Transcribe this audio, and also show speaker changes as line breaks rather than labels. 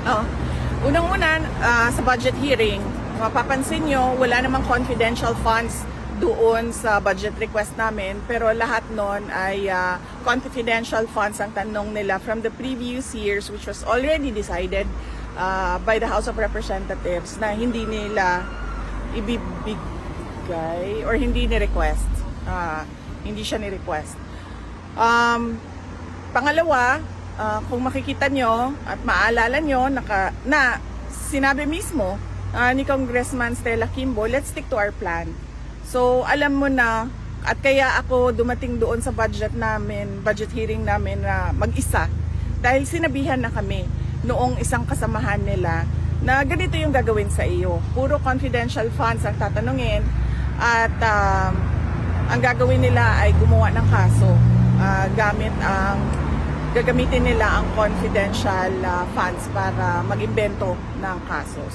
Oh. Unang-una, sa budget hearing, mapapansin nyo, wala namang confidential funds doon sa budget request namin, pero lahat nun ay confidential funds ang tanong nila from the previous years, which was already decided by the House of Representatives na hindi nila ibibigay or hindi ni-request. Hindi siya ni-request. Pangalawa, kung makikita nyo at maalala nyo na sinabi mismo ni Congressman Stella Kimbo, let's stick to our plan. So alam mo na, at kaya ako dumating doon sa budget hearing namin na mag-isa dahil sinabihan na kami noong isang kasamahan nila na ganito yung gagawin sa iyo. Puro confidential funds ang tatanungin at ang gagawin nila ay gumawa ng kaso gagamitin nila ang confidential funds para mag-imbento ng kaso.